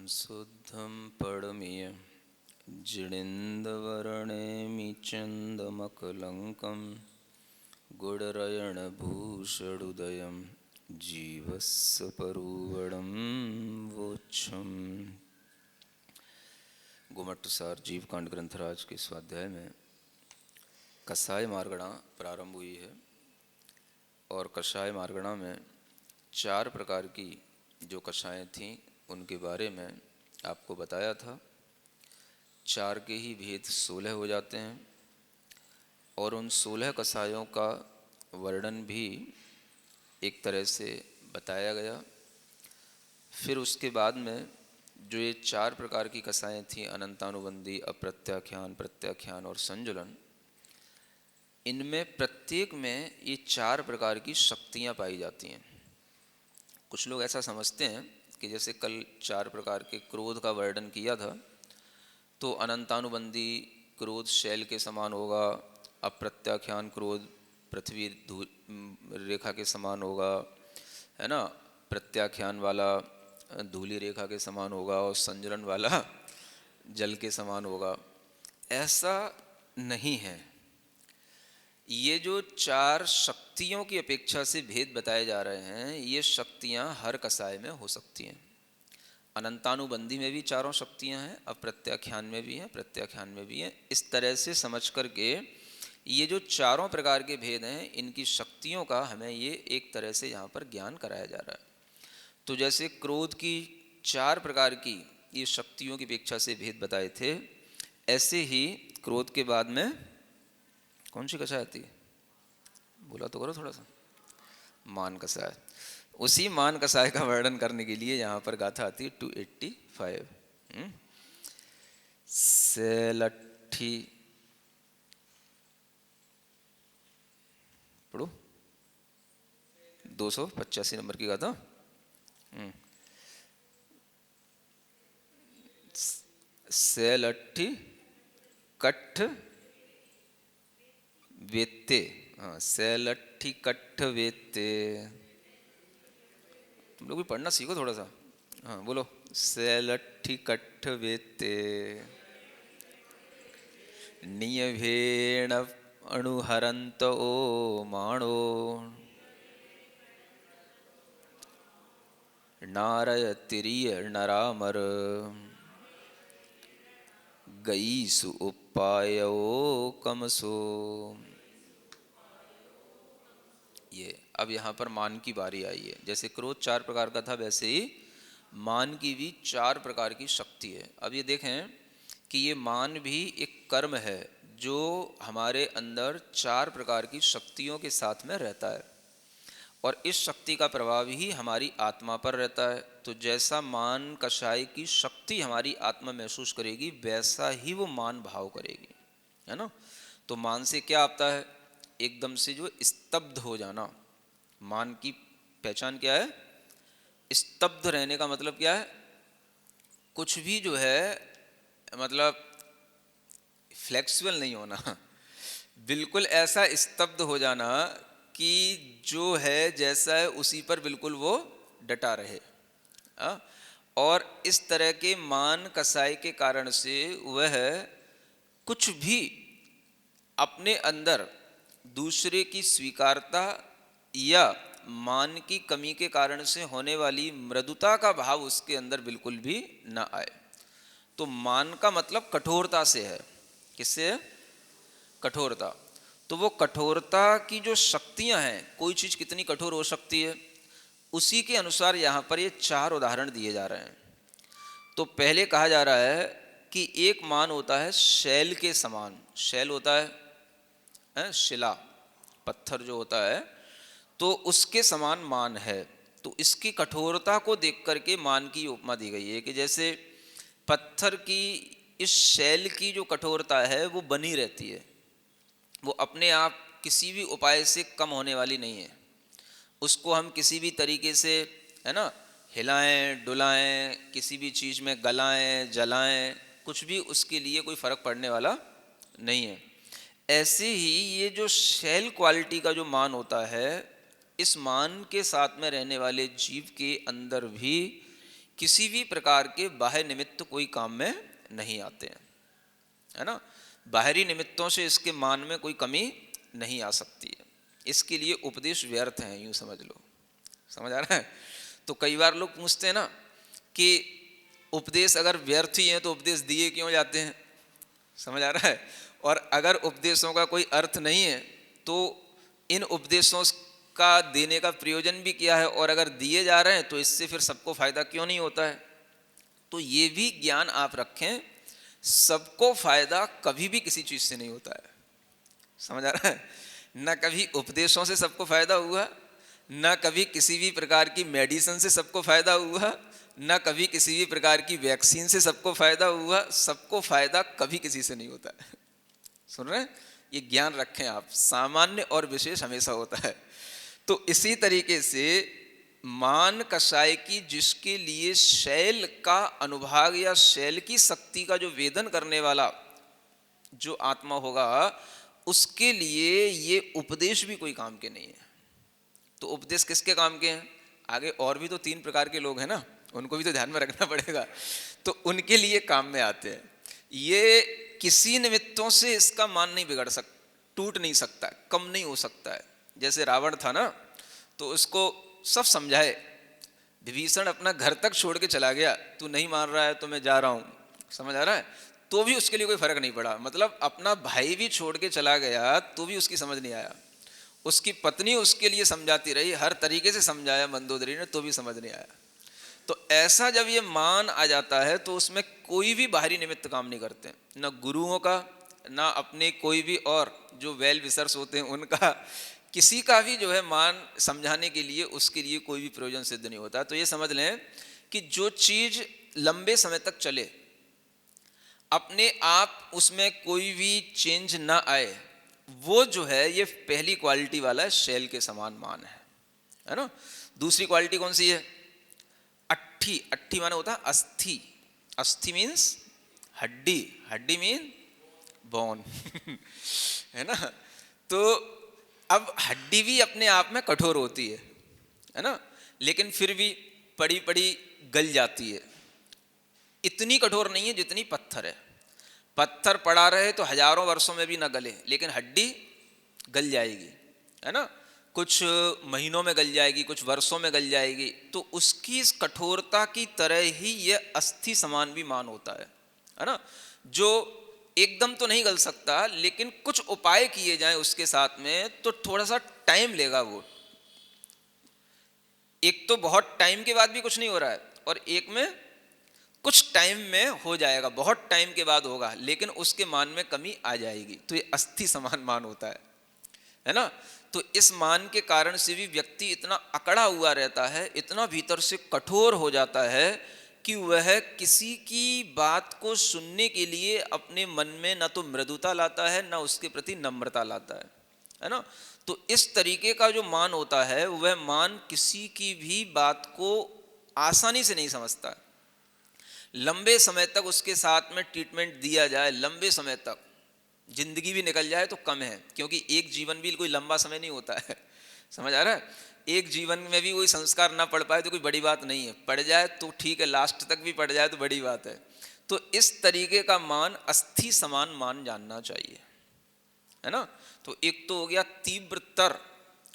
संशुद्धं पडमिय जिणेन्दवर्णेमिचन्दमकलङ्कं गुडरयणभूषडुदयं जीवस्य परुवडं वोच्छम्। गोमट्टसार जीवकांड ग्रंथराज के स्वाध्याय में कसाय मार्गणा प्रारंभ हुई है और कसाय मार्गणा में 4 प्रकार की जो कसाएँ थीं उनके बारे में आपको बताया था। 4 के ही भेद 16 हो जाते हैं और उन 16 कसायों का वर्णन भी एक तरह से बताया गया। फिर उसके बाद में जो ये 4 प्रकार की कसाएँ थीं, अनंतानुबंधी, अप्रत्याख्यान, प्रत्याख्यान और संजुलन, इनमें प्रत्येक में ये 4 प्रकार की शक्तियाँ पाई जाती हैं। कुछ लोग ऐसा समझते हैं कि जैसे कल 4 प्रकार के क्रोध का वर्णन किया था, तो अनंतानुबंधी क्रोध शैल के समान होगा, अप्रत्याख्यान क्रोध पृथ्वी रेखा के समान होगा, है ना, प्रत्याख्यान वाला धूली रेखा के समान होगा और संजलन वाला जल के समान होगा। ऐसा नहीं है। ये जो 4 शक्तियों की अपेक्षा से भेद बताए जा रहे हैं, ये शक्तियाँ हर कसाय में हो सकती हैं। अनंतानुबंधी में भी 4 शक्तियाँ हैं, अप्रत्याख्यान में भी हैं, प्रत्याख्यान में भी हैं। इस तरह से समझ करके ये जो 4 प्रकार के भेद हैं, इनकी शक्तियों का हमें ये एक तरह से यहाँ पर ज्ञान कराया जा रहा है। तो जैसे क्रोध की 4 प्रकार की ये शक्तियों की अपेक्षा से भेद बताए थे, ऐसे ही क्रोध के बाद में कौन सी कसाय आती है? बोला तो करो थोड़ा सा। मान कसाय। उसी मान कसाय का वर्णन करने के लिए यहाँ पर गाथा आती है 285। सेलट्ठी पढ़ो, 285 नंबर की गाथा। सेलट्ठी कट्ठ वेत्ते। हाँ, सेलट्ठी कट्ठ वेत्ते। तुम लोग भी पढ़ना सीखो थोड़ा सा। हाँ बोलो, सेलट्ठी कट्ठ वेत्ते नियभेण अणुहरंत ओ माणो नारयतिरिय नरामर गईसु उपायो कमसो। ये अब यहाँ पर मान की बारी आई है। जैसे क्रोध 4 प्रकार का था, वैसे ही मान की भी 4 प्रकार की शक्ति है। अब ये देखें कि ये मान भी एक कर्म है जो हमारे अंदर 4 प्रकार की शक्तियों के साथ में रहता है और इस शक्ति का प्रभाव ही हमारी आत्मा पर रहता है। तो जैसा मान कषाय की शक्ति हमारी आत्मा महसूस करेगी, वैसा ही वो मान भाव करेगी, है ना। तो मान से क्या आता है? एकदम से जो स्तब्ध हो जाना। मान की पहचान क्या है? स्तब्ध रहने का मतलब क्या है? कुछ भी जो है मतलब फ्लेक्सिबल नहीं होना, बिल्कुल ऐसा स्तब्ध हो जाना कि जो है जैसा है उसी पर बिल्कुल वो डटा रहे। और इस तरह के मान कसाई के कारण से वह कुछ भी अपने अंदर दूसरे की स्वीकारता या मान की कमी के कारण से होने वाली मृदुता का भाव उसके अंदर बिल्कुल भी न आए। तो मान का मतलब कठोरता से है। किससे? कठोरता। तो वो कठोरता की जो शक्तियां हैं, कोई चीज़ कितनी कठोर हो सकती है, उसी के अनुसार यहाँ पर ये 4 उदाहरण दिए जा रहे हैं। तो पहले कहा जा रहा है कि एक मान होता है शैल के समान। शैल होता है शिला, पत्थर जो होता है, तो उसके समान मान है। तो इसकी कठोरता को देख करके मान की उपमा दी गई है कि जैसे पत्थर की इस शैल की जो कठोरता है वो बनी रहती है, वो अपने आप किसी भी उपाय से कम होने वाली नहीं है। उसको हम किसी भी तरीके से, है ना, हिलाएं डुलाएं, किसी भी चीज़ में गलाएं जलाएं, कुछ भी उसके लिए कोई फ़र्क पड़ने वाला नहीं है। ऐसे ही ये जो शैल क्वालिटी का जो मान होता है, इस मान के साथ में रहने वाले जीव के अंदर भी किसी भी प्रकार के बाह्य निमित्त कोई काम में नहीं आते हैं, है ना। बाहरी निमित्तों से इसके मान में कोई कमी नहीं आ सकती है। इसके लिए उपदेश व्यर्थ हैं, यूँ समझ लो। समझ आ रहा है। तो कई बार लोग पूछते हैं ना कि उपदेश अगर व्यर्थ ही हैं तो उपदेश दिए क्यों जाते हैं। समझ आ रहा है। और अगर उपदेशों का कोई अर्थ नहीं है तो इन उपदेशों का देने का प्रयोजन भी क्या है, और अगर दिए जा रहे हैं तो इससे फिर सबको फायदा क्यों नहीं होता है। तो ये भी ज्ञान आप रखें, सबको फायदा कभी भी किसी चीज से नहीं होता है। समझ आ रहा है। न कभी उपदेशों से सबको फायदा हुआ, न कभी किसी भी प्रकार की मेडिसिन से सबको फायदा हुआ, न कभी किसी भी प्रकार की वैक्सीन से सबको फायदा हुआ। सबको फायदा कभी किसी से नहीं होता है। सुन रहे हैं। ये ज्ञान रखें आप, सामान्य और विशेष हमेशा होता है। तो इसी तरीके से मान कषाय की, जिसके लिए शैल का अनुभाग या शैल की शक्ति का जो वेदन करने वाला जो आत्मा होगा, उसके लिए ये उपदेश भी कोई काम के नहीं है। तो उपदेश किसके काम के हैं। आगे और भी तो 3 प्रकार के लोग हैं ना, उनको भी तो ध्यान में रखना पड़ेगा। तो उनके लिए काम में आते हैं। ये किसी निमित्तों से इसका मान नहीं बिगड़ सकता, टूट नहीं सकता, कम नहीं हो सकता है। जैसे रावण था ना, तो उसको सब समझाए, विभीषण अपना घर तक छोड़ के चला गया, तू नहीं मान रहा है तो मैं जा रहा हूँ। समझ आ रहा है। तो भी उसके लिए कोई फर्क नहीं पड़ा। मतलब अपना भाई भी छोड़ के चला गया तो भी उसकी समझ नहीं आया। उसकी पत्नी उसके लिए समझाती रही, हर तरीके से समझाया मंदोदरी ने, तो भी समझ नहीं आया। तो ऐसा जब ये मान आ जाता है तो उसमें कोई भी बाहरी निमित्त काम नहीं करते, ना गुरुओं का, ना अपने कोई भी और जो वेल विशर्स होते हैं उनका, किसी का भी जो है मान समझाने के लिए उसके लिए कोई भी प्रयोजन सिद्ध नहीं होता। तो ये समझ लें कि जो चीज लंबे समय तक चले, अपने आप उसमें कोई भी चेंज ना आए, वो जो है ये पहली क्वालिटी वाला है, शैल के समान मान है ना। दूसरी क्वालिटी कौन सी है। अट्ठी। अट्ठी माने होता है अस्थि। अस्थि मीन्स हड्डी, हड्डी मीन बोन है ना। तो अब हड्डी भी अपने आप में कठोर होती है ना, लेकिन फिर भी पड़ी पड़ी गल जाती है। इतनी कठोर नहीं है जितनी पत्थर है। पत्थर पड़ा रहे तो हजारों वर्षों में भी ना गले, लेकिन हड्डी गल जाएगी, है ना। कुछ महीनों में गल जाएगी, कुछ वर्षों में गल जाएगी। तो उसकी इस कठोरता की तरह ही यह अस्थि समान भी मान होता है ना। जो एकदम तो नहीं गल सकता, लेकिन कुछ उपाय किए जाएं उसके साथ में तो थोड़ा सा टाइम लेगा वो। एक तो बहुत टाइम के बाद भी कुछ नहीं हो रहा है, और एक में कुछ टाइम में हो जाएगा, बहुत टाइम के बाद होगा, लेकिन उसके मान में कमी आ जाएगी। तो ये अस्थि समान मान होता है ना। तो इस मान के कारण से भी व्यक्ति इतना अकड़ा हुआ रहता है, इतना भीतर से कठोर हो जाता है कि वह किसी की बात को सुनने के लिए अपने मन में न तो मृदुता लाता है, न उसके प्रति नम्रता लाता है ना। तो इस तरीके का जो मान होता है, वह मान किसी की भी बात को आसानी से नहीं समझता। लंबे समय तक उसके साथ में ट्रीटमेंट दिया जाए, लंबे समय तक जिंदगी भी निकल जाए तो कम है, क्योंकि एक जीवन भी कोई लंबा समय नहीं होता है। समझ आ रहा है। एक जीवन में भी कोई संस्कार ना पढ़ पाए तो कोई बड़ी बात नहीं है, पढ़ जाए तो ठीक है, लास्ट तक भी पढ़ जाए तो बड़ी बात है। तो इस तरीके का मान अस्थि समान मान जानना चाहिए, है ना। तो एक तो हो गया तीव्रतर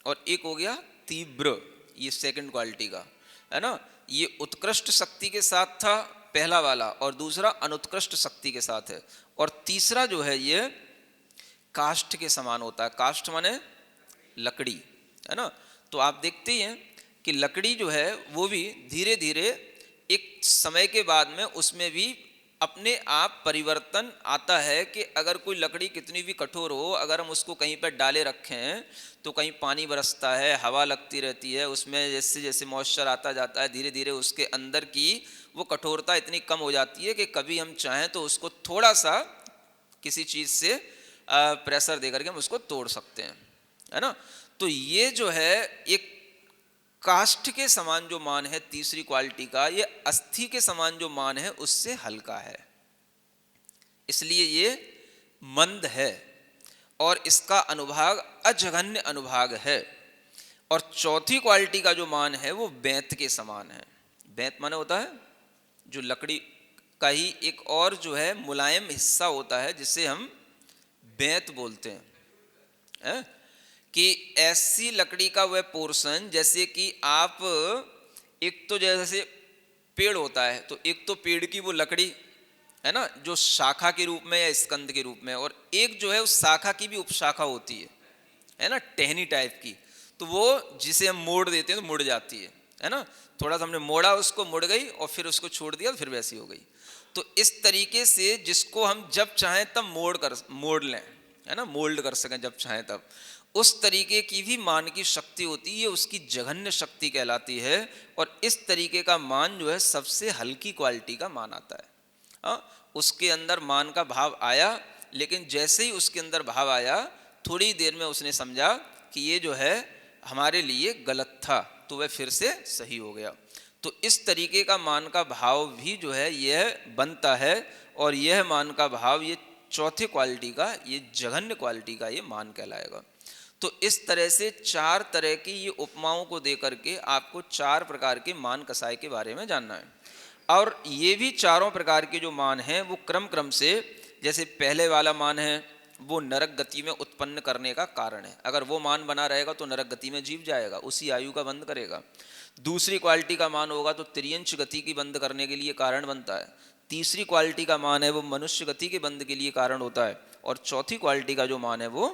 और एक हो गया तीव्र, ये सेकंड क्वालिटी का है ना। ये उत्कृष्ट शक्ति के साथ था पहला वाला, और दूसरा अनुत्कृष्ट शक्ति के साथ है। और तीसरा जो है ये काष्ठ के समान होता है। काष्ठ माने लकड़ी, है ना। तो आप देखते ही हैं कि लकड़ी जो है वो भी धीरे धीरे एक समय के बाद में उसमें भी अपने आप परिवर्तन आता है कि अगर कोई लकड़ी कितनी भी कठोर हो, अगर हम उसको कहीं पर डाले रखें तो कहीं पानी बरसता है, हवा लगती रहती है, उसमें जैसे जैसे मॉइस्चर आता जाता है, धीरे धीरे उसके अंदर की वो कठोरता इतनी कम हो जाती है कि कभी हम चाहें तो उसको थोड़ा सा किसी चीज़ से प्रेशर दे करके हम उसको तोड़ सकते हैं, है ना। तो ये जो है एक काष्ठ के समान जो मान है तीसरी क्वालिटी का, ये अस्थि के समान जो मान है उससे हल्का है, इसलिए ये मंद है और इसका अनुभाग अजघन्य अनुभाग है। और चौथी क्वालिटी का जो मान है वो बेंत के समान है। बेंत माने होता है जो लकड़ी का ही एक और जो है मुलायम हिस्सा होता है जिसे हम बेंत बोलते हैं, कि ऐसी लकड़ी का वह पोर्शन, जैसे कि आप एक तो जैसे पेड़ होता है तो एक तो पेड़ की वो लकड़ी है ना जो शाखा के रूप में या स्कंद के रूप में, और एक जो है उस शाखा की भी उपशाखा होती है ना, टहनी टाइप की, तो वो जिसे हम मोड़ देते हैं तो मुड़ जाती है ना, थोड़ा सा हमने मोड़ा उसको मुड़ गई और फिर उसको छोड़ दिया तो फिर वैसी हो गई। तो इस तरीके से जिसको हम जब चाहें तब मोड़ लें, है ना, मोल्ड कर सकें जब चाहें तब, उस तरीके की भी मान की शक्ति होती है, उसकी जघन्य शक्ति कहलाती है। और इस तरीके का मान जो है सबसे हल्की क्वालिटी का मान आता है। उसके अंदर मान का भाव आया, लेकिन जैसे ही उसके अंदर भाव आया थोड़ी देर में उसने समझा कि ये जो है हमारे लिए गलत था, तो वह फिर से सही हो गया। तो इस तरीके का मान का भाव भी जो है यह बनता है, और यह मान का भाव ये चौथे क्वालिटी का, ये जघन्य क्वालिटी का ये मान कहलाएगा। तो इस तरह से चार तरह की ये उपमाओं को दे करके आपको चार प्रकार के मान कसाय के बारे में जानना है। और ये भी चारों प्रकार के जो मान हैं वो क्रम क्रम से, जैसे पहले वाला मान है वो नरक गति में उत्पन्न करने का कारण है, अगर वो मान बना रहेगा तो नरक गति में जीव जाएगा, उसी आयु का बंद करेगा। दूसरी क्वालिटी का मान होगा तो त्रियंश गति की बंद करने के लिए कारण बनता है। तीसरी क्वालिटी का मान है वो मनुष्य गति के बंद के लिए कारण होता है। और चौथी क्वालिटी का जो मान है वो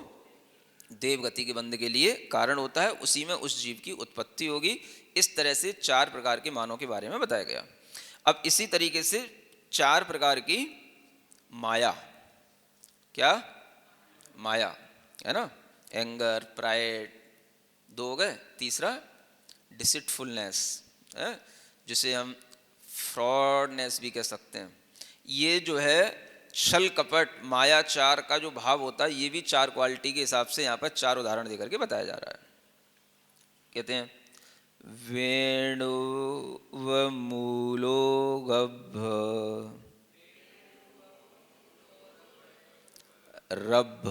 देव गति के बंद के लिए कारण होता है, उसी में उस जीव की उत्पत्ति होगी। इस तरह से चार प्रकार के मानों के बारे में बताया गया। अब इसी तरीके से चार प्रकार की माया, क्या माया है ना, एंगर, प्राइड, दो हो गए, तीसरा डिसिटफुलनेस है, जिसे हम फ्रॉडनेस भी कह सकते हैं। ये जो है छल कपट माया चार का जो भाव होता है, ये भी चार क्वालिटी के हिसाब से यहाँ पर चार उदाहरण देकर के बताया जा रहा है। कहते हैं वेणु व मूलो गभ रभ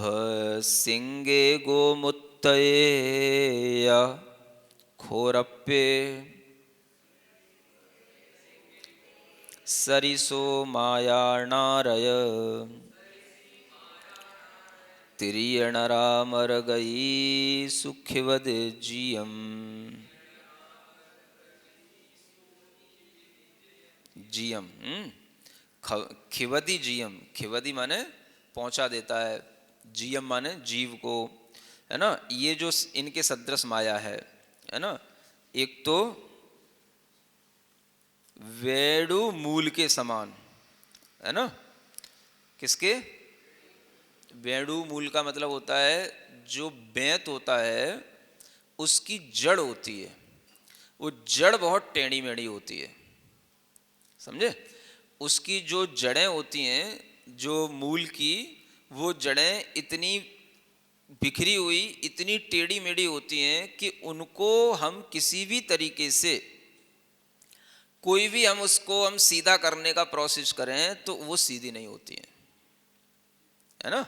सिंगे गोमुत्तये खोरप्पे सरिसो मायाणारय तिरियणरामरगई सुखिवद जियम। जियम खिवदी जियम, खिवदी माने पहुंचा देता है, जियम माने जीव को, है ना। ये जो इनके सदृश माया है ना, एक तो वेणु मूल के समान है ना, किसके, वेणु मूल का मतलब होता है जो बेंत होता है उसकी जड़ होती है, वो जड़ बहुत टेढ़ी मेढ़ी होती है, समझे। उसकी जो जड़ें होती हैं, जो मूल की वो जड़ें इतनी बिखरी हुई, इतनी टेढ़ी मेढ़ी होती हैं कि उनको हम किसी भी तरीके से, कोई भी हम उसको हम सीधा करने का प्रोसेस करें तो वो सीधी नहीं होती हैं, है ना।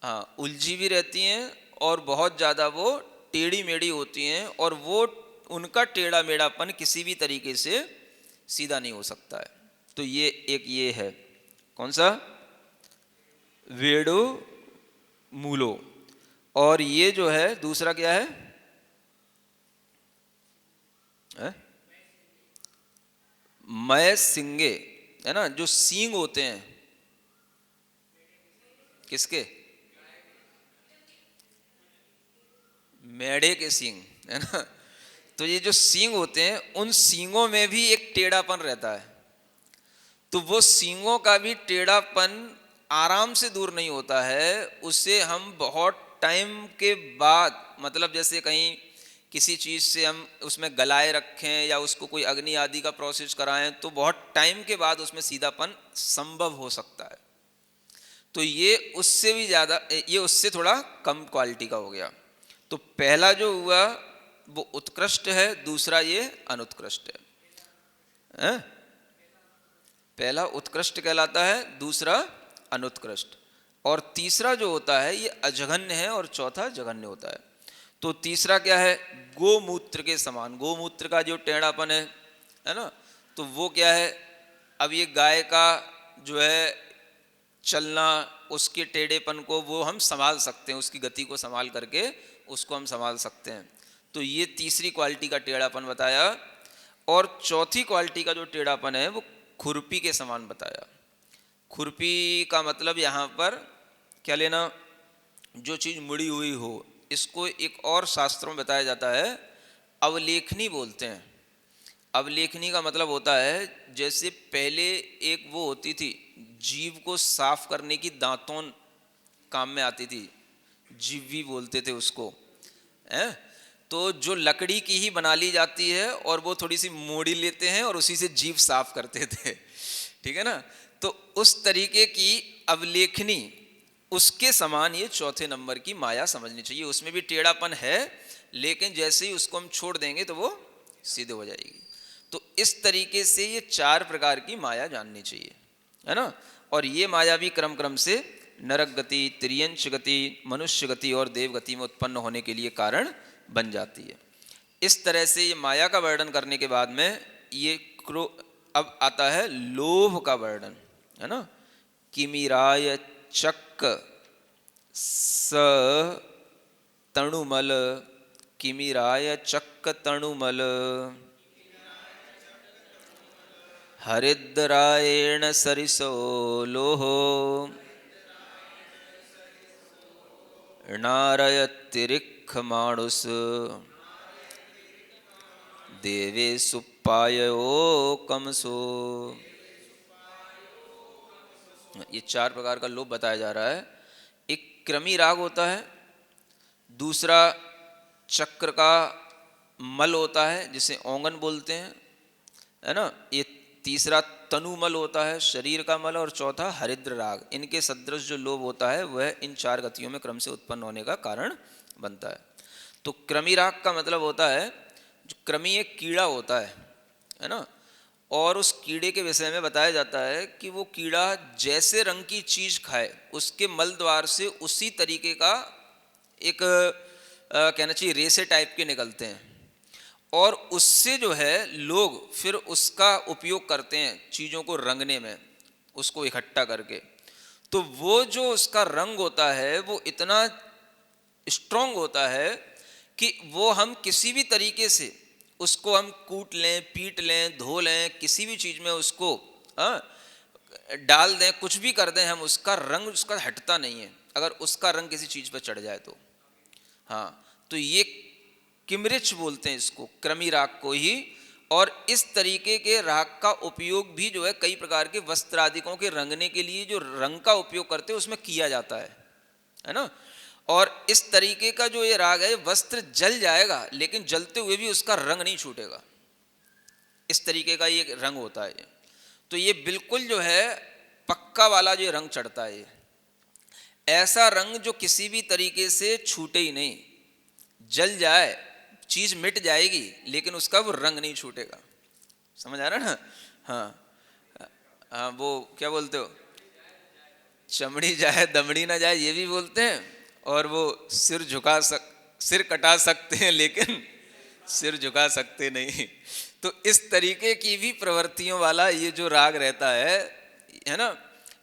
हाँ, उलझी भी रहती हैं और बहुत ज़्यादा वो टेढ़ी मेढ़ी होती हैं, और वो उनका टेढ़ा मेढ़ापन किसी भी तरीके से सीधा नहीं हो सकता है। तो ये एक ये है, कौन सा, वेणु मूलो। और ये जो है दूसरा क्या है, मय सिंगे, है ना, जो सींग होते हैं, किसके, मेढ़े के सींग, है ना। तो ये जो सींग होते हैं उन सींगों में भी एक टेढ़ापन रहता है, तो वो सींगों का भी टेढ़ापन आराम से दूर नहीं होता है, उसे हम बहुत टाइम के बाद, मतलब जैसे कहीं किसी चीज़ से हम उसमें गलाए रखें या उसको कोई अग्नि आदि का प्रोसेस कराएं तो बहुत टाइम के बाद उसमें सीधापन संभव हो सकता है। तो ये उससे भी ज़्यादा, ये उससे थोड़ा कम क्वालिटी का हो गया। तो पहला जो हुआ वो उत्कृष्ट है, दूसरा ये अनुत्कृष्ट है। पहला उत्कृष्ट कहलाता है, दूसरा अनुत्कृष्ट, और तीसरा जो होता है ये अजघन्य है और चौथा जघन्य होता है। तो तीसरा क्या है, गोमूत्र के समान, गोमूत्र का जो टेढ़ापन है ना, तो वो क्या है, अब ये गाय का जो है चलना, उसके टेढ़ेपन को वो हम संभाल सकते हैं, उसकी गति को संभाल करके उसको हम संभाल सकते हैं। तो ये तीसरी क्वालिटी का टेढ़ापन बताया। और चौथी क्वालिटी का जो टेढ़ापन है वो खुरपी के समान बताया। खुरपी का मतलब यहाँ पर क्या लेना, जो चीज़ मुड़ी हुई हो। इसको एक और शास्त्रों में बताया जाता है, अवलेखनी बोलते हैं। अवलेखनी का मतलब होता है जैसे पहले एक वो होती थी, जीभ को साफ करने की दांतों काम में आती थी, जीवी बोलते थे उसको, हैं? तो जो लकड़ी की ही बना ली जाती है और वो थोड़ी सी मोड़ी लेते हैं और उसी से जीभ साफ करते थे, ठीक है ना। तो उस तरीके की अवलेखनी, उसके समान ये चौथे नंबर की माया समझनी चाहिए। उसमें भी टेढ़ापन है, लेकिन जैसे ही उसको हम छोड़ देंगे तो वो सीधे हो जाएगी। तो इस तरीके से ये 4 प्रकार की माया जाननी चाहिए, है ना। और ये माया भी क्रम क्रम से नरक गति, त्रियंश गति, मनुष्य गति और देव गति में उत्पन्न होने के लिए कारण बन जाती है। इस तरह से ये माया का वर्णन करने के बाद में ये अब आता है लोभ का वर्णन, है ना। किमिराय चक्क स तणुमल, किमिराय चक्क तणुमल, हरिद्रायण सरिसो लोहो, नारयतिरिख माणुस, देवे सुपायो कमसो। ये 4 प्रकार का लोभ बताया जा रहा है। एक क्रमी राग होता है, दूसरा चक्र का मल होता है जिसे औंगन बोलते हैं, है ना। ये तीसरा तनुमल होता है, शरीर का मल, और चौथा हरिद्र राग। इनके सदृश जो लोभ होता है वह इन 4 गतियों में क्रम से उत्पन्न होने का कारण बनता है। तो क्रमी राग का मतलब होता है, जो क्रमी एक कीड़ा होता है ना। और उस कीड़े के विषय में बताया जाता है कि वो कीड़ा जैसे रंग की चीज़ खाए, उसके मल द्वार से उसी तरीके का एक कहना चाहिए रेसे टाइप के निकलते हैं, और उससे जो है लोग फिर उसका उपयोग करते हैं चीज़ों को रंगने में, उसको इकट्ठा करके। तो वो जो उसका रंग होता है वो इतना स्ट्रॉन्ग होता है कि वो हम किसी भी तरीके से उसको हम कूट लें, पीट लें, धो लें, किसी भी चीज़ में उसको डाल दें, कुछ भी कर दें, हम उसका रंग उसका हटता नहीं है अगर उसका रंग किसी चीज़ पर चढ़ जाए तो। हाँ, तो ये किमरिच बोलते हैं इसको, क्रमी राग को ही। और इस तरीके के राग का उपयोग भी जो है कई प्रकार के वस्त्र आदिकों के रंगने के लिए जो रंग का उपयोग करते हैं उसमें किया जाता है ना। और इस तरीके का जो ये राग है, वस्त्र जल जाएगा लेकिन जलते हुए भी उसका रंग नहीं छूटेगा, इस तरीके का ये रंग होता है। तो ये बिल्कुल जो है पक्का वाला जो रंग चढ़ता है, ऐसा रंग जो किसी भी तरीके से छूटे ही नहीं, जल जाए चीज मिट जाएगी लेकिन उसका वो रंग नहीं छूटेगा। समझ आ रहा है ना। हाँ, वो क्या बोलते हो, चमड़ी जाए दमड़ी ना जाए, ये भी बोलते हैं। और वो सिर कटा सकते हैं लेकिन सिर झुका सकते नहीं। तो इस तरीके की भी प्रवृत्तियों वाला ये जो राग रहता है ना,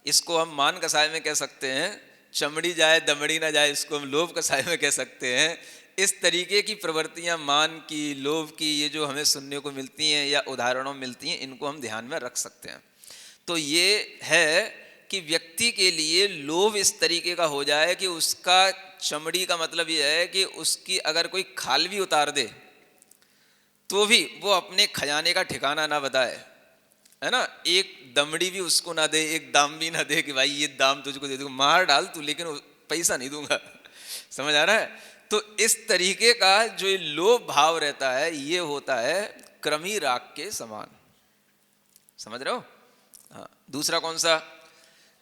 इसको हम मान कसाय में कह सकते हैं। चमड़ी जाए दमड़ी ना जाए, इसको हम लोभ कसाय में कह सकते हैं। इस तरीके की प्रवृत्तियां मान की, लोभ की, ये जो हमें सुनने को मिलती हैं या उदाहरणों में मिलती हैं, इनको हम ध्यान में रख सकते हैं। तो ये है कि व्यक्ति के लिए लोभ इस तरीके का हो जाए कि उसका चमड़ी का मतलब ये है कि उसकी अगर कोई खाल भी उतार दे तो भी वो अपने खजाने का ठिकाना ना बताए, है ना। एक दमड़ी भी उसको ना दे, एक दाम भी ना दे कि भाई ये दाम तुझको दे दूंगा, मार डाल तू लेकिन पैसा नहीं दूंगा। समझ आ रहा है। तो इस तरीके का जो लोभ भाव रहता है ये होता है क्रमी राग के समान। समझ रहे हो। हाँ, दूसरा कौन सा,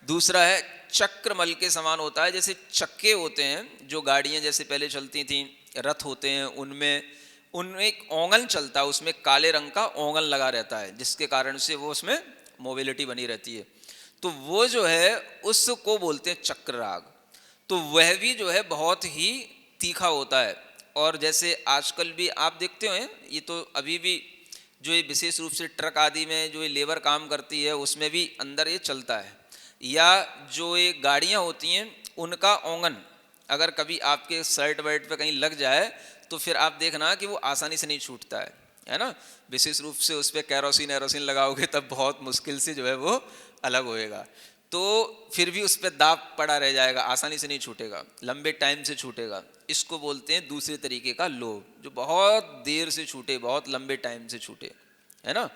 दूसरा है चक्रमल के समान होता है। जैसे चक्के होते हैं, जो गाड़ियां जैसे पहले चलती थी, रथ होते हैं, उनमें एक ओंगल चलता है, उसमें काले रंग का ओंगल लगा रहता है जिसके कारण से वो उसमें मोबिलिटी बनी रहती है। तो वो जो है उसको बोलते हैं चक्र राग। तो वह भी जो है बहुत ही तीखा होता है। और जैसे आजकल भी आप देखते हो, ये तो अभी भी जो ये विशेष रूप से ट्रक आदि में जो ये लेबर काम करती है उसमें भी अंदर ये चलता है। या जो ये गाड़ियाँ होती हैं उनका ओंगन अगर कभी आपके शर्ट वर्ट पे कहीं लग जाए तो फिर आप देखना कि वो आसानी से नहीं छूटता है ना। विशेष रूप से उस पर कैरोसिन एरोसिन लगाओगे तब बहुत मुश्किल से जो है वो अलग होएगा, तो फिर भी उस पर दाब पड़ा रह जाएगा, आसानी से नहीं छूटेगा, लंबे टाइम से छूटेगा। इसको बोलते हैं दूसरे तरीके का लोभ, जो बहुत देर से छूटे, बहुत लंबे टाइम से छूटे, है ना,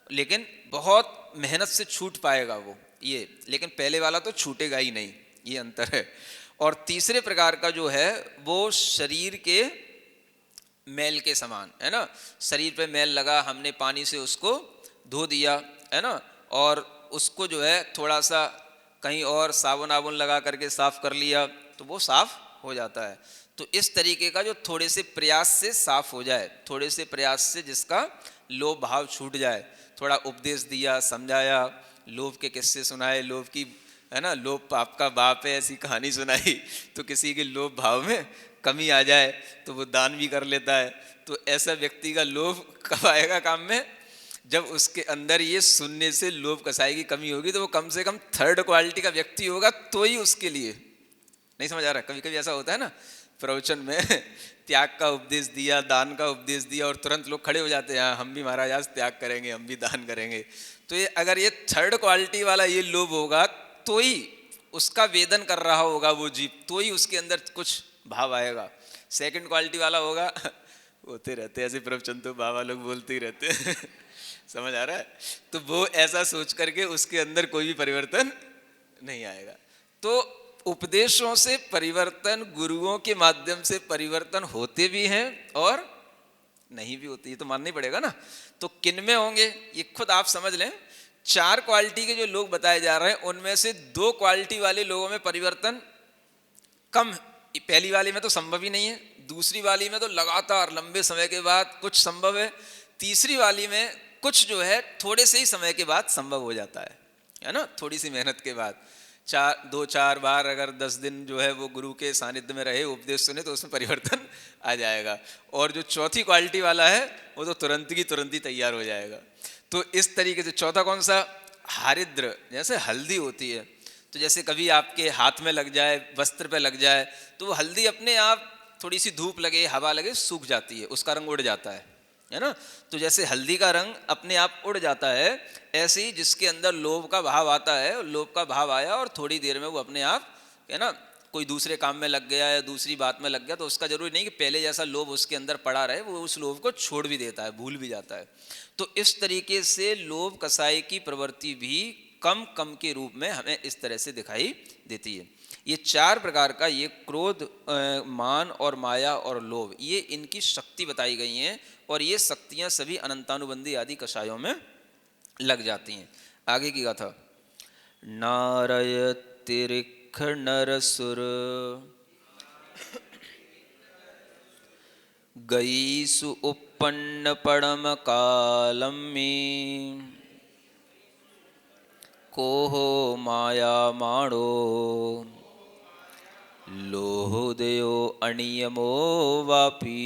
लेकिन बहुत मेहनत से छूट पाएगा वो ये, लेकिन पहले वाला तो छूटेगा ही नहीं, ये अंतर है। और तीसरे प्रकार का जो है वो शरीर के मैल के समान, है ना। शरीर पे मैल लगा, हमने पानी से उसको धो दिया, है ना, और उसको जो है थोड़ा सा कहीं और साबुन आबुन लगा करके साफ कर लिया तो वो साफ हो जाता है। तो इस तरीके का जो थोड़े से प्रयास से साफ हो जाए, थोड़े से प्रयास से जिसका लोभ भाव छूट जाए, थोड़ा उपदेश दिया, समझाया, लोभ के किस्से सुनाए, लोभ की, है ना, लोभ पाप का बाप है ऐसी कहानी सुनाई, तो किसी के लोभ भाव में कमी आ जाए तो वो दान भी कर लेता है। तो ऐसा व्यक्ति का लोभ कब आएगा काम में? जब उसके अंदर ये सुनने से लोभ कसाई की कमी होगी, तो वो कम से कम थर्ड क्वालिटी का व्यक्ति होगा, तो ही उसके लिए। नहीं समझ आ रहा? कभी कभी ऐसा होता है ना, प्रवचन में त्याग का उपदेश दिया, दान का उपदेश दिया और तुरंत लोग खड़े हो जाते हैं, हम भी महाराज आज त्याग करेंगे, हम भी दान करेंगे। तो ये अगर ये थर्ड क्वालिटी वाला ये लोभ होगा तो ही उसका वेदन कर रहा होगा वो जीव, तो ही उसके अंदर कुछ भाव आएगा। सेकंड क्वालिटी वाला होगा होते रहते ऐसे प्रवचन, तो बाबा लोग बोलते ही रहते हैं समझ आ रहा है? तो वो ऐसा सोच करके उसके अंदर कोई भी परिवर्तन नहीं आएगा। तो उपदेशों से परिवर्तन, गुरुओं के माध्यम से परिवर्तन होते भी हैं और नहीं भी होते, ये तो मानना ही पड़ेगा ना। तो किन में होंगे ये खुद आप समझ लें। 4 क्वालिटी के जो लोग बताए जा रहे हैं उनमें से 2 क्वालिटी वाले लोगों में परिवर्तन कम, पहली वाली में तो संभव ही नहीं है, दूसरी वाली में तो लगातार लंबे समय के बाद कुछ संभव है, तीसरी वाली में कुछ जो है थोड़े से ही समय के बाद संभव हो जाता है ना, थोड़ी सी मेहनत के बाद। 2-4 बार अगर 10 दिन जो है वो गुरु के सानिध्य में रहे, उपदेश सुने, तो उसमें परिवर्तन आ जाएगा। और जो चौथी क्वालिटी वाला है वो तो तुरंत की तुरंत ही तैयार हो जाएगा। तो इस तरीके से चौथा कौन सा? हारिद्र, जैसे हल्दी होती है, तो जैसे कभी आपके हाथ में लग जाए, वस्त्र पे लग जाए, तो वो हल्दी अपने आप थोड़ी सी धूप लगे, हवा लगे, सूख जाती है, उसका रंग उड़ जाता है ना। तो जैसे हल्दी का रंग अपने आप उड़ जाता है, ऐसे ही जिसके अंदर लोभ का भाव आता है, लोभ का भाव आया और थोड़ी देर में वो अपने आप, है ना, कोई दूसरे काम में लग गया या दूसरी बात में लग गया, तो उसका जरूरी नहीं कि पहले जैसा लोभ उसके अंदर पड़ा रहे, वो उस लोभ को छोड़ भी देता है, भूल भी जाता है। तो इस तरीके से लोभ कसाई की प्रवृत्ति भी कम कम के रूप में हमें इस तरह से दिखाई देती है। ये 4 प्रकार का, ये क्रोध, मान और माया और लोभ, ये इनकी शक्ति बताई गई हैं, और ये शक्तियां सभी अनंतानुबंधी आदि कषायों में लग जाती हैं। आगे की गाथा। नारयतिरिख नरसुर गईसु उपन्न पड़म कालम में कोहो माया माणो लोहदयो अनियमो वापी।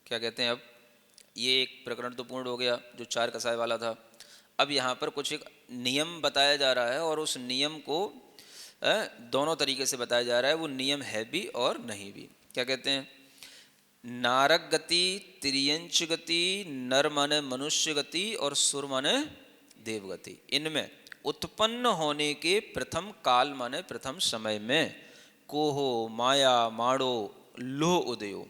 क्या कहते हैं? अब ये एक प्रकरण तो पूर्ण हो गया जो 4 कसाय वाला था। अब यहाँ पर कुछ एक नियम बताया जा रहा है, और उस नियम को दोनों तरीके से बताया जा रहा है। वो नियम है भी और नहीं भी। क्या कहते हैं? नारक गति, तिर्यंच गति, नर माने मनुष्य गति और सुर माने देव गति, इनमें उत्पन्न होने के प्रथम काल माने प्रथम समय में कोहो माया माड़ो लोह उदयो,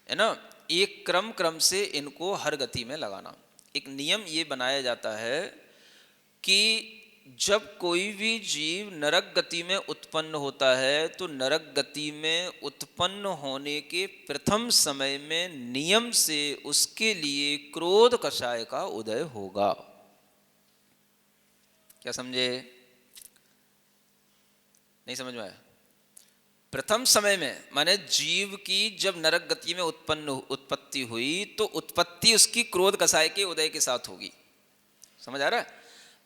है ना, एक क्रम क्रम से इनको हर गति में लगाना। एक नियम ये बनाया जाता है कि जब कोई भी जीव नरक गति में उत्पन्न होता है, तो नरक गति में उत्पन्न होने के प्रथम समय में नियम से उसके लिए क्रोध कषाय का उदय होगा। क्या समझे? नहीं समझ में आया? प्रथम समय में माने जीव की जब नरक गति में उत्पत्ति हुई, तो उत्पत्ति उसकी क्रोध कषाय के उदय के साथ होगी। समझ आ रहा है?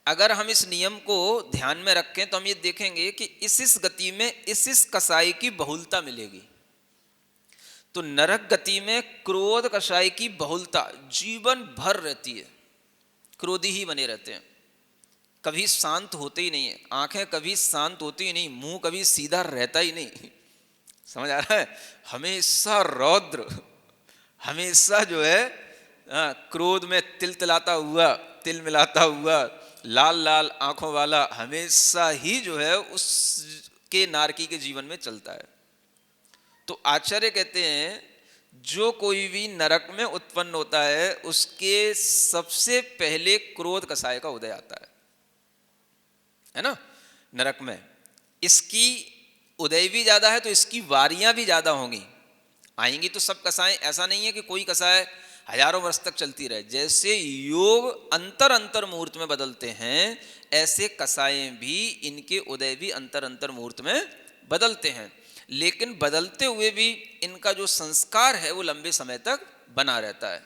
अगर हम इस नियम को ध्यान में रखें तो हम ये देखेंगे कि इस गति में इस कसाई की बहुलता मिलेगी। तो नरक गति में क्रोध कषाय की बहुलता जीवन भर रहती है, क्रोधी ही बने रहते हैं, कभी शांत होते ही नहीं है, आंखें कभी शांत होती ही नहीं, मुंह कभी सीधा रहता ही नहीं। समझ आ रहा है? हमेशा रौद्र, हमेशा जो है क्रोध में तिलतिलाता हुआ, तिल मिलाता हुआ, लाल लाल आंखों वाला, हमेशा ही जो है उसके नारकी के जीवन में चलता है। तो आचार्य कहते हैं जो कोई भी नरक में उत्पन्न होता है उसके सबसे पहले क्रोध कषाय का उदय आता है ना। नरक में इसकी उदय भी ज्यादा है तो इसकी वारियां भी ज्यादा होंगी, आएंगी तो सब कषाय, ऐसा नहीं है कि कोई कषाय हजारों वर्ष तक चलती रहे। जैसे योग अंतर अंतर मुहूर्त में बदलते हैं, ऐसे कषाय भी, इनके उदय भी अंतर अंतर मुहूर्त में बदलते हैं, लेकिन बदलते हुए भी इनका जो संस्कार है वो लंबे समय तक बना रहता है।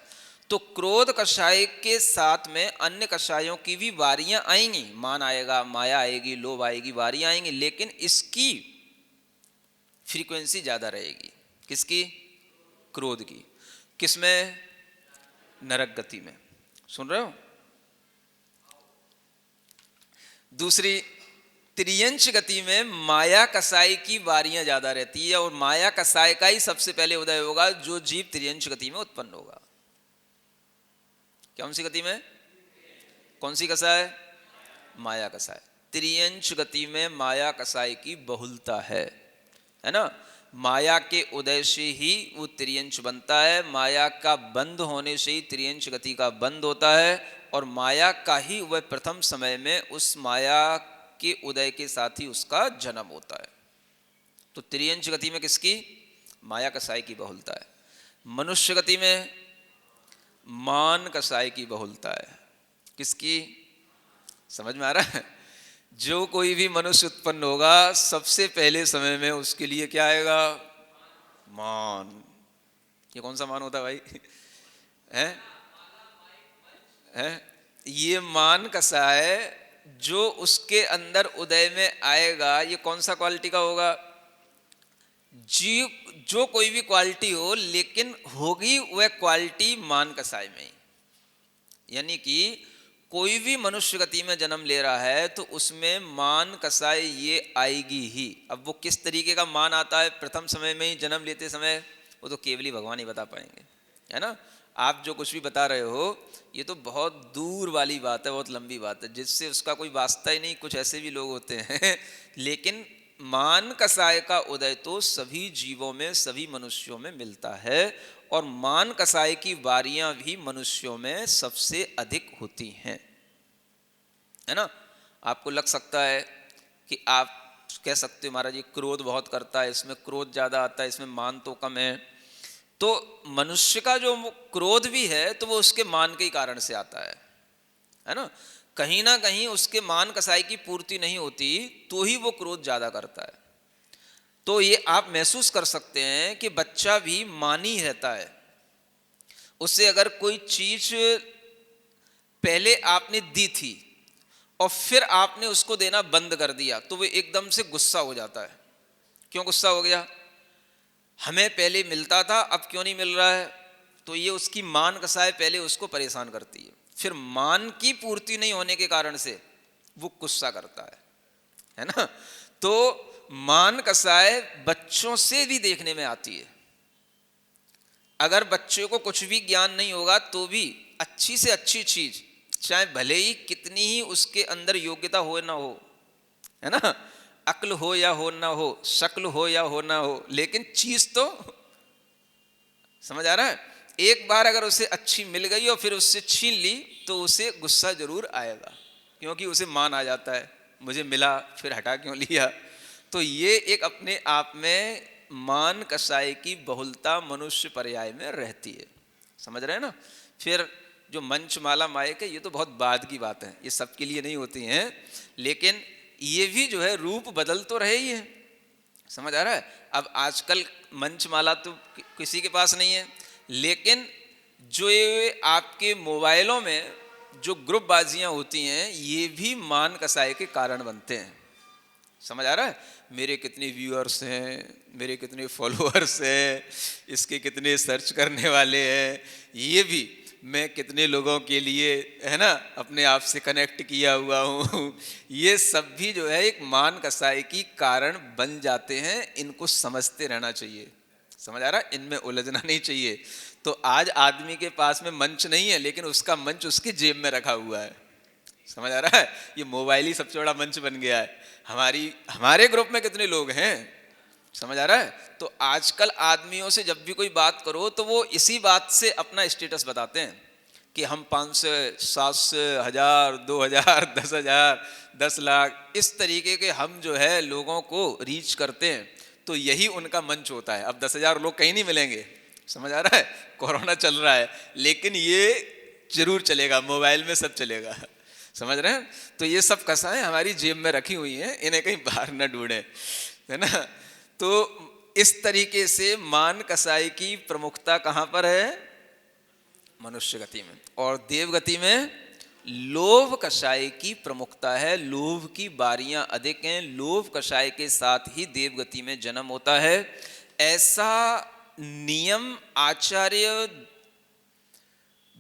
तो क्रोध कषाय के साथ में अन्य कषायों की भी वारियां आएंगी, मान आएगा, माया आएगी, लोभ आएगी, वारियां आएंगी, लेकिन इसकी फ्रीक्वेंसी ज्यादा रहेगी। किसकी? क्रोध की। किसमें? नरक गति में। सुन रहे हो? दूसरी त्रियंश गति में माया कषाय की वारियां ज्यादा रहती है और माया कषाय का ही सबसे पहले उदय होगा जो जीव त्रियंश गति में उत्पन्न होगा। कौन सी गति में? कौन सी कषाय? माया कषाय। त्रियंश गति में माया कषाय की बहुलता है ना। माया के उदय से ही वो त्रियंश बनता है, माया का बंद होने से ही त्रियंश गति का बंद होता है, और माया का ही वह प्रथम समय में उस माया के उदय के साथ ही उसका जन्म होता है। तो त्रियंश गति में किसकी? माया कषाय की बहुलता है। मनुष्य गति में मान कषाय की बहुलता है। किसकी? समझ में आ रहा है? जो कोई भी मनुष्य उत्पन्न होगा सबसे पहले समय में उसके लिए क्या आएगा? मान। ये कौन सा मान होता है भाई? है ये मान कषाय जो उसके अंदर उदय में आएगा, ये कौन सा क्वालिटी का होगा? जीव जो कोई भी क्वालिटी हो, लेकिन होगी वह क्वालिटी मान कषाय में। यानी कि कोई भी मनुष्य गति में जन्म ले रहा है तो उसमें मान कषाय ये आएगी ही। अब वो किस तरीके का मान आता है प्रथम समय में ही जन्म लेते समय, वो तो केवल ही भगवान ही बता पाएंगे, है ना। आप जो कुछ भी बता रहे हो ये तो बहुत दूर वाली बात है, बहुत लंबी बात है, जिससे उसका कोई वास्ता ही नहीं। कुछ ऐसे भी लोग होते हैं लेकिन मान कषाय का उदय तो सभी जीवों में, सभी मनुष्यों में मिलता है, और मान कषाय की वारियां भी मनुष्यों में सबसे अधिक होती हैं, है ना। आपको लग सकता है कि आप कह सकते हो महाराज ये क्रोध बहुत करता है, इसमें क्रोध ज्यादा आता है, इसमें मान तो कम है। तो मनुष्य का जो क्रोध भी है तो वो उसके मान के ही कारण से आता है ना। कहीं ना कहीं उसके मान कषाय की पूर्ति नहीं होती तो ही वो क्रोध ज्यादा करता है। तो ये आप महसूस कर सकते हैं कि बच्चा भी मानी रहता है, उससे अगर कोई चीज पहले आपने दी थी और फिर आपने उसको देना बंद कर दिया तो वो एकदम से गुस्सा हो जाता है। क्यों गुस्सा हो गया? हमें पहले मिलता था अब क्यों नहीं मिल रहा है? तो ये उसकी मान कषाय पहले उसको परेशान करती है, फिर मान की पूर्ति नहीं होने के कारण से वो गुस्सा करता है ना। तो मान कषाय बच्चों से भी देखने में आती है। अगर बच्चे को कुछ भी ज्ञान नहीं होगा तो भी अच्छी से अच्छी चीज, चाहे भले ही कितनी ही उसके अंदर योग्यता हो ना हो, है ना, अक्ल हो या हो ना हो, शक्ल हो या हो ना हो, लेकिन चीज तो समझ आ रहा है। एक बार अगर उसे अच्छी मिल गई और फिर उससे छीन ली तो उसे गुस्सा जरूर आएगा, क्योंकि उसे मान आ जाता है मुझे मिला फिर हटा क्यों लिया। तो ये एक अपने आप में मान कषाय की बहुलता मनुष्य पर्याय में रहती है, समझ रहे हैं ना। फिर जो मंचमाला मायक है ये तो बहुत बाद की बात है, ये सबके लिए नहीं होती हैं, लेकिन ये भी जो है रूप बदल तो रहे ही है, समझ आ रहा है। अब आजकल मंचमाला तो किसी के पास नहीं है, लेकिन जो ये आपके मोबाइलों में जो ग्रुप बाजियां होती हैं ये भी मान कषाय के कारण बनते हैं, समझ आ रहा है? मेरे कितने व्यूअर्स हैं, मेरे कितने फॉलोअर्स हैं, इसके कितने सर्च करने वाले हैं, ये भी मैं कितने लोगों के लिए, है ना, अपने आप से कनेक्ट किया हुआ हूँ, ये सब भी जो है एक मान कसाई की कारण बन जाते हैं। इनको समझते रहना चाहिए। समझ आ रहा है? इनमें उलझना नहीं चाहिए। तो आज आदमी के पास में मंच नहीं है, लेकिन उसका मंच उसकी जेब में रखा हुआ है। समझ आ रहा है? ये मोबाइल ही सबसे बड़ा मंच बन गया है। हमारे ग्रुप में कितने लोग हैं, समझ आ रहा है? तो आजकल आदमियों से जब भी कोई बात करो तो वो इसी बात से अपना स्टेटस बताते हैं कि हम 500, 700, 1000, 2000, 10,000, 10 लाख, इस तरीके के हम जो है लोगों को रीच करते हैं। तो यही उनका मंच होता है। अब 10,000 लोग कहीं नहीं मिलेंगे, समझ आ रहा है? कोरोना चल रहा है, लेकिन ये जरूर चलेगा, मोबाइल में सब चलेगा। समझ रहे हैं? तो ये सब कसाएं हमारी जेब में रखी हुई हैं, इन्हें कहीं बाहर न ढूंढें, है ना? तो इस तरीके से मान कसाई की प्रमुखता कहां पर है? मनुष्य गति में। और देव गति में लोभ कषाय की प्रमुखता है। लोभ की बारियां अधिक हैं। लोभ कषाय के साथ ही देव गति में जन्म होता है। ऐसा नियम आचार्य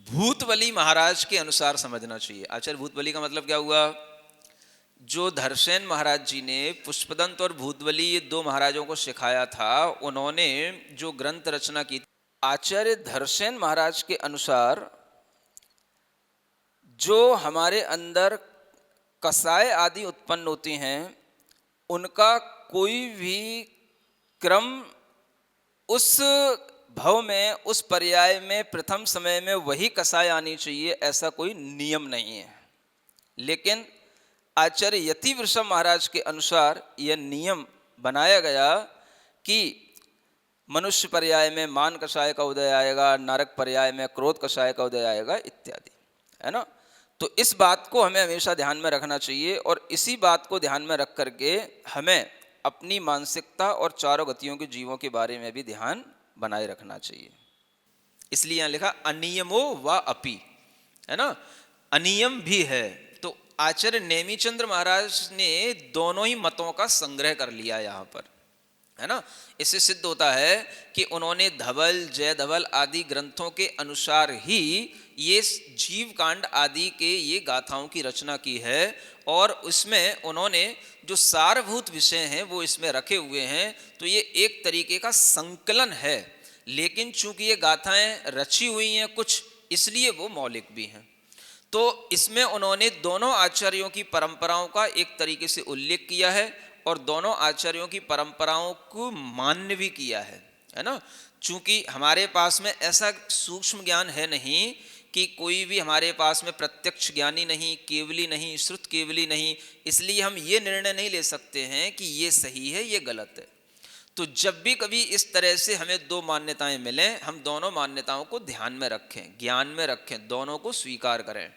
भूतबली महाराज के अनुसार समझना चाहिए। आचार्य भूतबली का मतलब क्या हुआ? जो धर्षण महाराज जी ने पुष्पदंत और भूतबली, ये दो महाराजों को सिखाया था, उन्होंने जो ग्रंथ रचना की, आचार्य धर्षण महाराज के अनुसार जो हमारे अंदर कसाय आदि उत्पन्न होती हैं, उनका कोई भी क्रम उस भव में, उस पर्याय में, प्रथम समय में वही कसाय आनी चाहिए, ऐसा कोई नियम नहीं है। लेकिन आचार्य यति वृषभ महाराज के अनुसार यह नियम बनाया गया कि मनुष्य पर्याय में मान कषाय का उदय आएगा, नरक पर्याय में क्रोध कषाय का उदय आएगा, इत्यादि, है ना? तो इस बात को हमें हमेशा ध्यान में रखना चाहिए और इसी बात को ध्यान में रख करके हमें अपनी मानसिकता और चारों गतियों के जीवों के बारे में भी ध्यान बनाए रखना चाहिए। इसलिए यहां लिखा अनियमो व अपि, है ना? अनियम भी है। तो आचार्य नेमिचंद्र महाराज ने दोनों ही मतों का संग्रह कर लिया यहाँ पर, है ना? इससे सिद्ध होता है कि उन्होंने धवल, जय धवल आदि ग्रंथों के अनुसार ही ये जीव कांड आदि के ये गाथाओं की रचना की है और उसमें उन्होंने जो सारभूत विषय हैं वो इसमें रखे हुए हैं। तो ये एक तरीके का संकलन है, लेकिन चूंकि ये गाथाएं रची हुई हैं कुछ, इसलिए वो मौलिक भी हैं। तो इसमें उन्होंने दोनों आचार्यों की परंपराओं का एक तरीके से उल्लेख किया है और दोनों आचार्यों की परंपराओं को मान्य भी किया है ना? चूंकि हमारे पास में ऐसा सूक्ष्म ज्ञान है नहीं कि कोई भी हमारे पास में प्रत्यक्ष ज्ञानी नहीं, केवली नहीं, श्रुत केवली नहीं, इसलिए हम ये निर्णय नहीं ले सकते हैं कि ये सही है, ये गलत है। तो जब भी कभी इस तरह से हमें दो मान्यताएं मिलें, हम दोनों मान्यताओं को ध्यान में रखें, ज्ञान में रखें, दोनों को स्वीकार करें,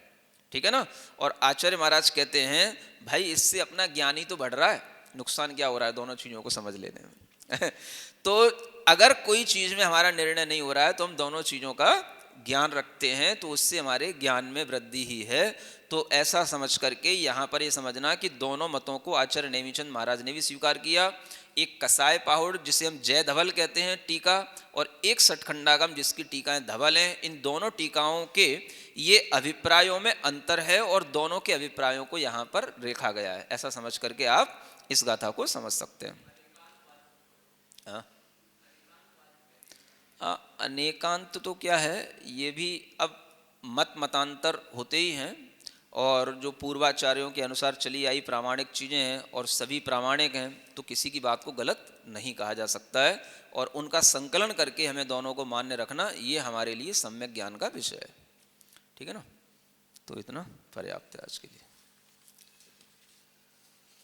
ठीक है ना? और आचार्य महाराज कहते हैं भाई इससे अपना ज्ञान ही तो बढ़ रहा है, नुकसान क्या हो रहा है दोनों चीज़ों को समझ लेने में। तो अगर कोई चीज़ में हमारा निर्णय नहीं हो रहा है तो हम दोनों चीज़ों का ज्ञान रखते हैं, तो उससे हमारे ज्ञान में वृद्धि ही है। तो ऐसा समझ करके यहाँ पर ये समझना कि दोनों मतों को आचार्य नेमिचंद महाराज ने भी स्वीकार किया। एक कसाय पाहुड़ जिसे हम जय धवल कहते हैं टीका, और एक सठखंडागम जिसकी टीकाएं धवल हैं, इन दोनों टीकाओं के ये अभिप्रायों में अंतर है और दोनों के अभिप्रायों को यहाँ पर रेखा गया है। ऐसा समझ करके आप इस गाथा को समझ सकते हैं। अनेकांत तो क्या है, ये भी अब मतांतर होते ही हैं और जो पूर्वाचार्यों के अनुसार चली आई प्रामाणिक चीज़ें हैं और सभी प्रामाणिक हैं, तो किसी की बात को गलत नहीं कहा जा सकता है और उनका संकलन करके हमें दोनों को मान्य रखना, ये हमारे लिए सम्यक ज्ञान का विषय है। ठीक है ना? तो इतना पर्याप्त है आज के लिए।